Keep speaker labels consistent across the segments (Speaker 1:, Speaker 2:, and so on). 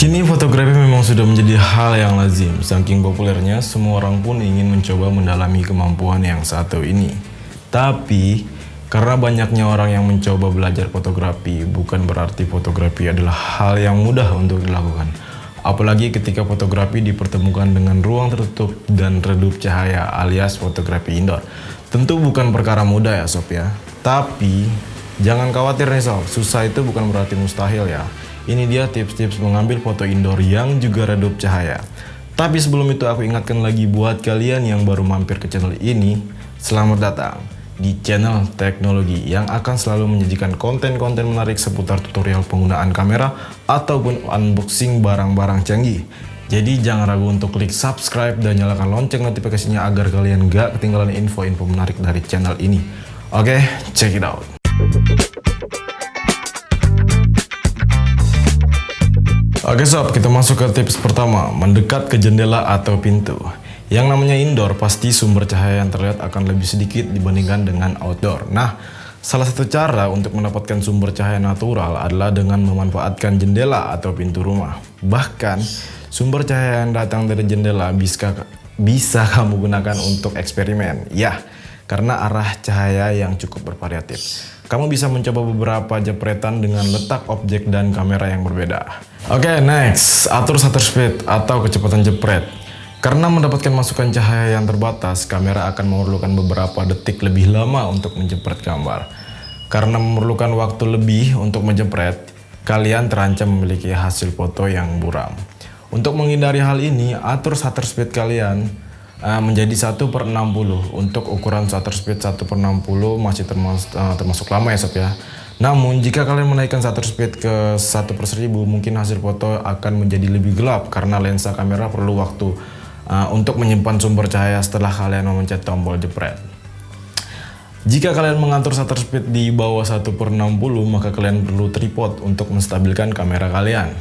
Speaker 1: Kini fotografi memang sudah menjadi hal yang lazim. Saking populernya, semua orang pun ingin mencoba mendalami kemampuan yang satu ini. Tapi, karena banyaknya orang yang mencoba belajar fotografi, bukan berarti fotografi adalah hal yang mudah untuk dilakukan. Apalagi ketika fotografi dipertemukan dengan ruang tertutup dan redup cahaya alias fotografi indoor. Tentu bukan perkara mudah ya sob ya. Tapi, jangan khawatir nih sob, susah itu bukan berarti mustahil ya. Ini dia tips-tips mengambil foto indoor yang juga redup cahaya. Tapi sebelum itu aku ingatkan lagi buat kalian yang baru mampir ke channel ini, selamat datang di channel teknologi yang akan selalu menyajikan konten-konten menarik seputar tutorial penggunaan kamera ataupun unboxing barang-barang canggih. Jadi jangan ragu untuk klik subscribe dan nyalakan lonceng notifikasinya agar kalian gak ketinggalan info-info menarik dari channel ini. Oke, check it out. Oke sob, kita masuk ke tips pertama, mendekat ke jendela atau pintu. Yang namanya indoor, pasti sumber cahaya yang terlihat akan lebih sedikit dibandingkan dengan outdoor. Nah, salah satu cara untuk mendapatkan sumber cahaya natural adalah dengan memanfaatkan jendela atau pintu rumah. Bahkan, sumber cahaya yang datang dari jendela bisa kamu gunakan untuk eksperimen. Ya, karena arah cahaya yang cukup bervariatif. Kamu bisa mencoba beberapa jepretan dengan letak objek dan kamera yang berbeda. Oke, next, atur shutter speed atau kecepatan jepret. Karena mendapatkan masukan cahaya yang terbatas, kamera akan memerlukan beberapa detik lebih lama untuk menjepret gambar. Karena memerlukan waktu lebih untuk menjepret, kalian terancam memiliki hasil foto yang buram. Untuk menghindari hal ini, atur shutter speed kalian menjadi 1/60. Untuk ukuran shutter speed 1/60 masih termasuk lama ya sob ya. Namun jika kalian menaikkan shutter speed ke 1/1000, mungkin hasil foto akan menjadi lebih gelap karena lensa kamera perlu waktu untuk menyimpan sumber cahaya setelah kalian memencet tombol jepret. Jika kalian mengatur shutter speed di bawah 1/60, maka kalian perlu tripod untuk menstabilkan kamera kalian.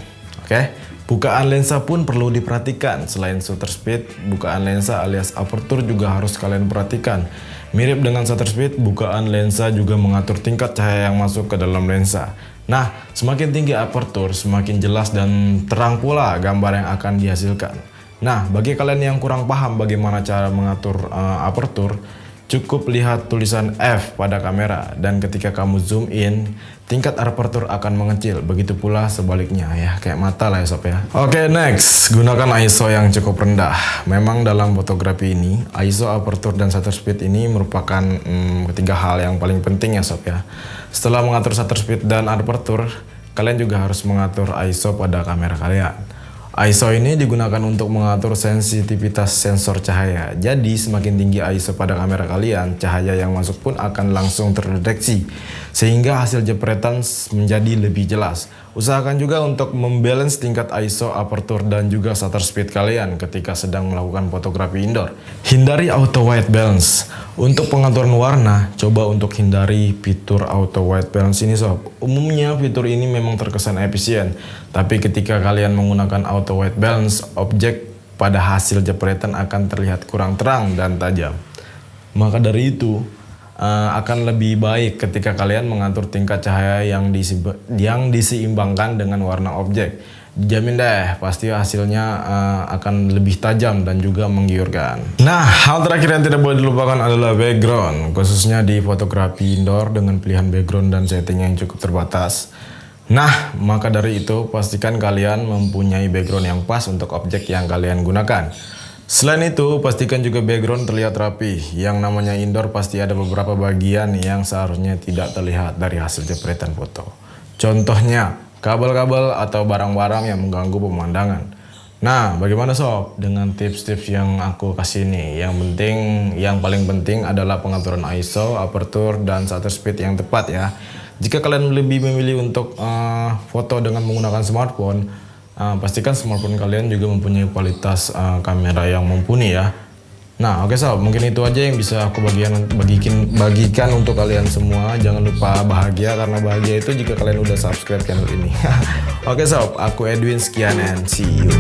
Speaker 1: Oke? Bukaan lensa pun perlu diperhatikan. Selain shutter speed, bukaan lensa alias aperture juga harus kalian perhatikan. Mirip dengan shutter speed, bukaan lensa juga mengatur tingkat cahaya yang masuk ke dalam lensa. Nah, semakin tinggi aperture, semakin jelas dan terang pula gambar yang akan dihasilkan. Nah, bagi kalian yang kurang paham bagaimana cara mengatur aperture, cukup lihat tulisan F pada kamera dan ketika kamu zoom in, tingkat aperture akan mengecil. Begitu pula sebaliknya ya, kayak mata lah ya sob ya. Oke, next, gunakan ISO yang cukup rendah. Memang dalam fotografi ini, ISO, aperture, dan shutter speed ini merupakan ketiga hal yang paling penting ya sob ya. Setelah mengatur shutter speed dan aperture, kalian juga harus mengatur ISO pada kamera kalian. ISO ini digunakan untuk mengatur sensitivitas sensor cahaya. Jadi semakin tinggi ISO pada kamera kalian, cahaya yang masuk pun akan langsung terdeteksi, sehingga hasil jepretan menjadi lebih jelas. Usahakan juga untuk membalance tingkat ISO, aperture, dan juga shutter speed kalian ketika sedang melakukan fotografi indoor. Hindari auto white balance. Untuk pengaturan warna, coba untuk hindari fitur auto white balance ini sob. Umumnya fitur ini memang terkesan efisien, tapi ketika kalian menggunakan auto white balance, objek pada hasil jepretan akan terlihat kurang terang dan tajam. Maka dari itu, akan lebih baik ketika kalian mengatur tingkat cahaya yang diseimbangkan dengan warna objek. Dijamin deh, pasti hasilnya akan lebih tajam dan juga menggiurkan. Nah, hal terakhir yang tidak boleh dilupakan adalah background, khususnya di fotografi indoor dengan pilihan background dan setting yang cukup terbatas. Nah, maka dari itu pastikan kalian mempunyai background yang pas untuk objek yang kalian gunakan. Selain itu, pastikan juga background terlihat rapi. Yang namanya indoor pasti ada beberapa bagian yang seharusnya tidak terlihat dari hasil jepretan foto. Contohnya, kabel-kabel atau barang-barang yang mengganggu pemandangan. Nah, bagaimana sob dengan tips-tips yang aku kasih ini? Yang paling penting adalah pengaturan ISO, aperture, dan shutter speed yang tepat ya. Jika kalian lebih memilih untuk foto dengan menggunakan smartphone, pastikan smartphone kalian juga mempunyai kualitas kamera yang mumpuni ya. Nah, oke sob, mungkin itu aja yang bisa aku bagikan untuk kalian semua. Jangan lupa bahagia, karena bahagia itu jika kalian udah subscribe channel ini. Oke sob, aku Edwin, sekian and see you.